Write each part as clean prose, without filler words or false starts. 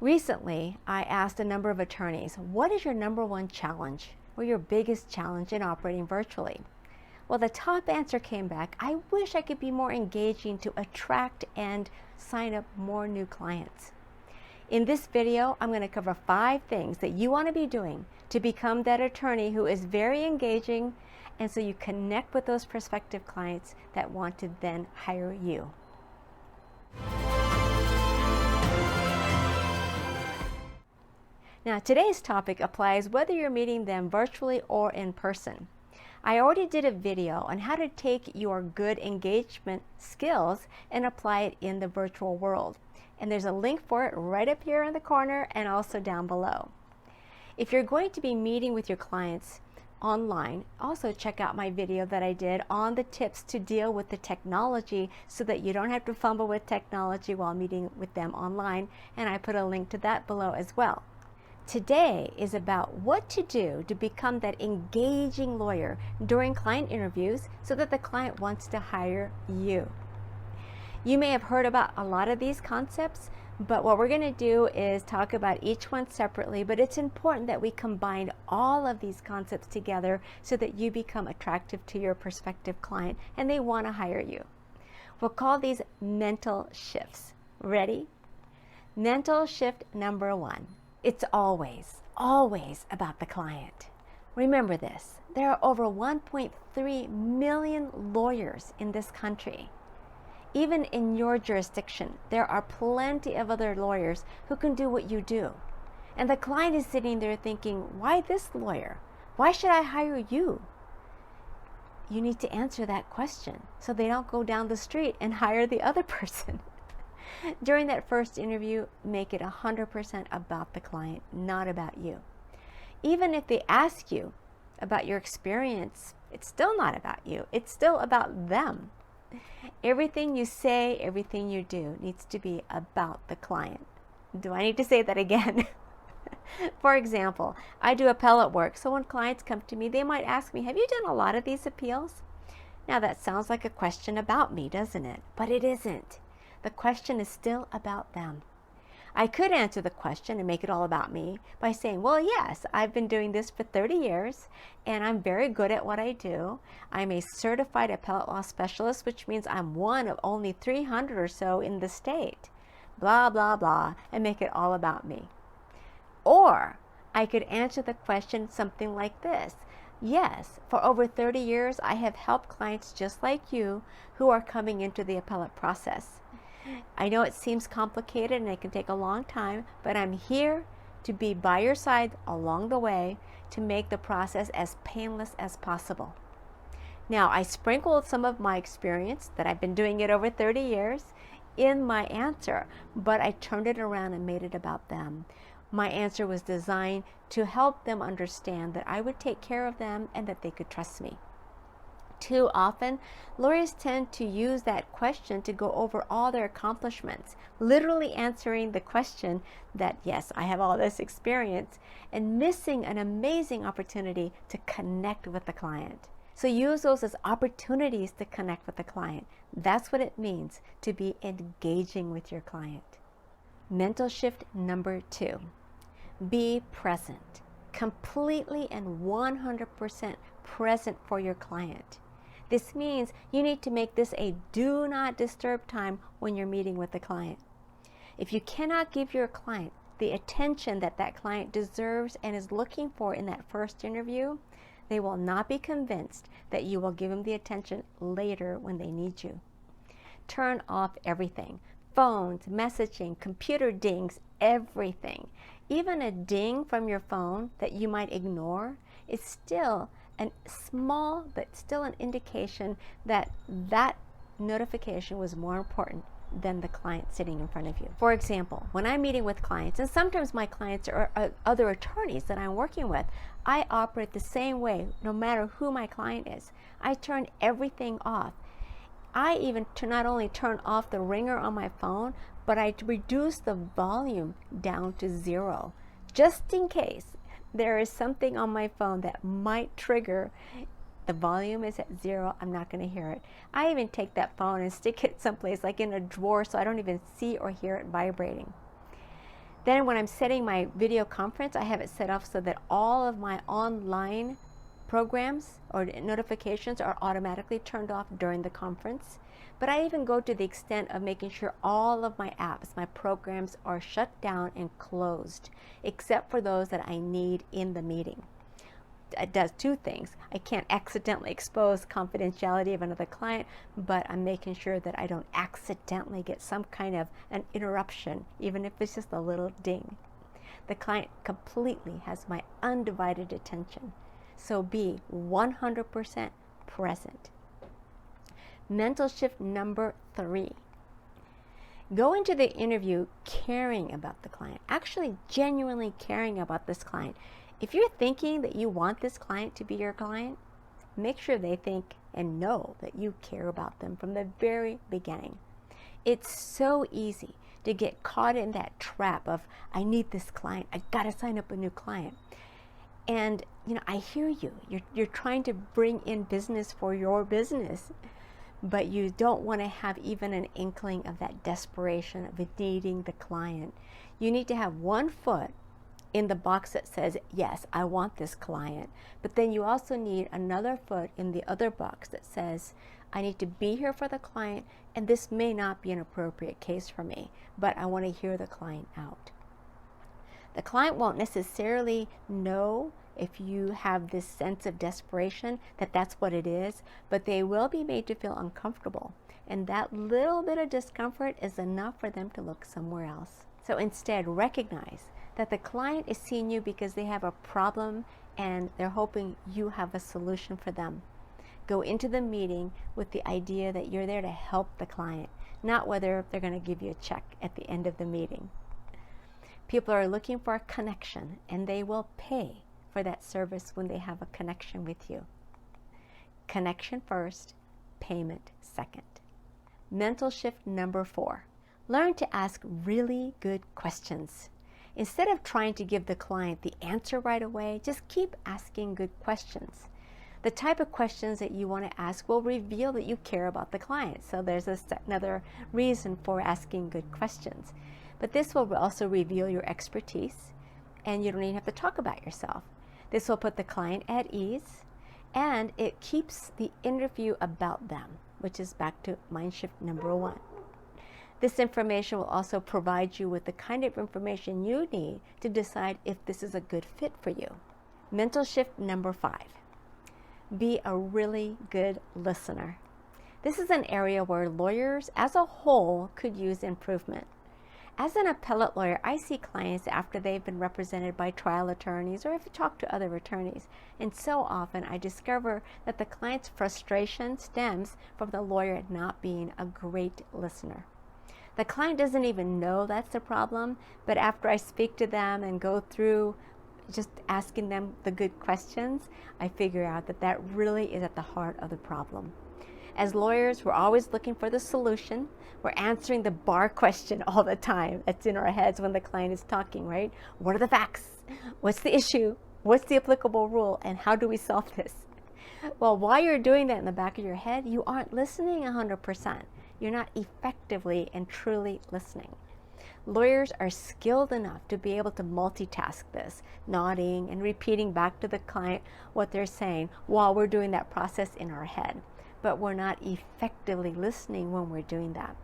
Recently, I asked a number of attorneys, what is your number one challenge or your biggest challenge in operating virtually? Well, the top answer came back, I wish I could be more engaging to attract and sign up more new clients. In this video, I'm going to cover 5 things that you want to be doing to become that attorney who is very engaging, and so you connect with those prospective clients that want to then hire you. Now, today's topic applies whether you're meeting them virtually or in person. I already did a video on how to take your good engagement skills and apply it in the virtual world. And there's a link for it right up here in the corner and also down below. If you're going to be meeting with your clients online, also check out my video that I did on the tips to deal with the technology so that you don't have to fumble with technology while meeting with them online. And I put a link to that below as well. Today is about what to do to become that engaging lawyer during client interviews so that the client wants to hire you. You may have heard about a lot of these concepts, but what we're going to do is talk about each one separately, but it's important that we combine all of these concepts together so that you become attractive to your prospective client and they want to hire you. We'll call these mental shifts. Ready? Mental shift number 1. It's always about the client. Remember this, there are over 1.3 million lawyers in this country. Even in your jurisdiction, there are plenty of other lawyers who can do what you do. And the client is sitting there thinking, why this lawyer? Why should I hire you? You need to answer that question so they don't go down the street and hire the other person. During that first interview, make it 100% about the client, not about you. Even if they ask you about your experience, it's still not about you. It's still about them. Everything you say, everything you do needs to be about the client. Do I need to say that again? For example, I do appellate work, so when clients come to me, they might ask me, have you done a lot of these appeals? Now that sounds like a question about me, doesn't it? But it isn't. The question is still about them. I could answer the question and make it all about me by saying, well, yes, I've been doing this for 30 years and I'm very good at what I do. I'm a certified appellate law specialist, which means I'm one of only 300 or so in the state. Blah, blah, blah, and make it all about me. Or I could answer the question something like this. Yes, for over 30 years, I have helped clients just like you who are coming into the appellate process. I know it seems complicated and it can take a long time, but I'm here to be by your side along the way to make the process as painless as possible. Now, I sprinkled some of my experience that I've been doing it over 30 years in my answer, but I turned it around and made it about them. My answer was designed to help them understand that I would take care of them and that they could trust me. Too often, lawyers tend to use that question to go over all their accomplishments, literally answering the question that, yes, I have all this experience, and missing an amazing opportunity to connect with the client. So use those as opportunities to connect with the client. That's what it means to be engaging with your client. Mental shift number 2. Be present. Completely and 100% present for your client. This means you need to make this a do not disturb time when you're meeting with the client. If you cannot give your client the attention that that client deserves and is looking for in that first interview, they will not be convinced that you will give them the attention later when they need you. Turn off everything. Phones, messaging, computer dings, everything. Even a ding from your phone that you might ignore is still a small but still an indication that that notification was more important than the client sitting in front of you. For example, when I'm meeting with clients, and sometimes my clients are other attorneys that I'm working with, I operate the same way no matter who my client is. I turn everything off. I even not only turn off the ringer on my phone, but I reduce the volume down to 0, just in case there is something on my phone that might trigger. The volume is at 0, I'm not going to hear it. I even take that phone and stick it someplace like in a drawer so I don't even see or hear it vibrating. Then when I'm setting my video conference, I have it set up so that all of my online programs or notifications are automatically turned off during the conference. But I even go to the extent of making sure all of my apps, my programs are shut down and closed, except for those that I need in the meeting. It does two things. I can't accidentally expose confidentiality of another client, but I'm making sure that I don't accidentally get some kind of an interruption, even if it's just a little ding. The client completely has my undivided attention. So be 100% present. Mental shift number 3. Go into the interview caring about the client, actually genuinely caring about this client. If you're thinking that you want this client to be your client, make sure they think and know that you care about them from the very beginning. It's so easy to get caught in that trap of, I need this client, I gotta sign up a new client. And I hear you. You're trying to bring in business for your business, but you don't want to have even an inkling of that desperation of needing the client. You need to have one foot in the box that says, yes, I want this client. But then you also need another foot in the other box that says, I need to be here for the client, and this may not be an appropriate case for me, but I want to hear the client out. The client won't necessarily know if you have this sense of desperation that that's what it is, but they will be made to feel uncomfortable. And that little bit of discomfort is enough for them to look somewhere else. So instead, recognize that the client is seeing you because they have a problem and they're hoping you have a solution for them. Go into the meeting with the idea that you're there to help the client, not whether they're going to give you a check at the end of the meeting. People are looking for a connection, and they will pay for that service when they have a connection with you. Connection first, payment second. Mental shift number 4. Learn to ask really good questions. Instead of trying to give the client the answer right away, just keep asking good questions. The type of questions that you want to ask will reveal that you care about the client. So there's another reason for asking good questions. But this will also reveal your expertise, and you don't even have to talk about yourself. This will put the client at ease, and it keeps the interview about them, which is back to mind shift number 1. This information will also provide you with the kind of information you need to decide if this is a good fit for you. Mental shift number 5. Be a really good listener. This is an area where lawyers as a whole could use improvement. As an appellate lawyer, I see clients after they've been represented by trial attorneys or if you talk to other attorneys. And so often I discover that the client's frustration stems from the lawyer not being a great listener. The client doesn't even know that's the problem, but after I speak to them and go through just asking them the good questions, I figure out that that really is at the heart of the problem. As lawyers, we're always looking for the solution. We're answering the bar question all the time. That's in our heads when the client is talking, right? What are the facts? What's the issue? What's the applicable rule? And how do we solve this? Well, while you're doing that in the back of your head, you aren't listening 100%. You're not effectively and truly listening. Lawyers are skilled enough to be able to multitask this, nodding and repeating back to the client what they're saying while we're doing that process in our head. But we're not effectively listening when we're doing that.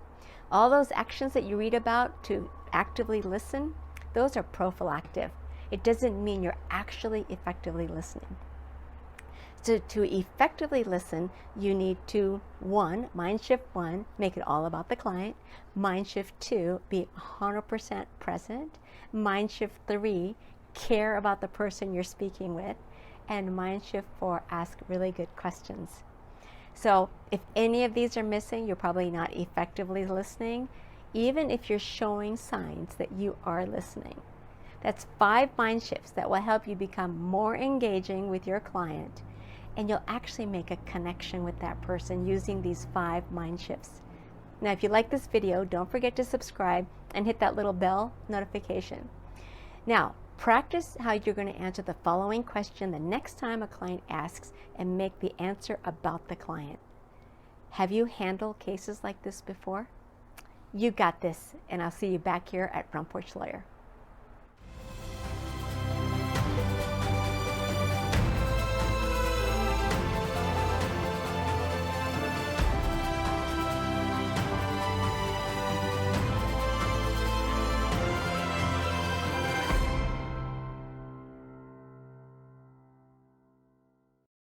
All those actions that you read about to actively listen, those are prophylactic. It doesn't mean you're actually effectively listening. So to effectively listen, you need to, 1, mind shift 1, make it all about the client. Mind shift 2, be 100% present. Mind shift 3, care about the person you're speaking with. And mind shift 4, ask really good questions. So if any of these are missing, you're probably not effectively listening, even if you're showing signs that you are listening. That's 5 mind shifts that will help you become more engaging with your client, and you'll actually make a connection with that person using these 5 mind shifts. Now, if you like this video, don't forget to subscribe and hit that little bell notification. Now, practice how you're going to answer the following question the next time a client asks and make the answer about the client. Have you handled cases like this before? You got this, and I'll see you back here at Front Porch Lawyer.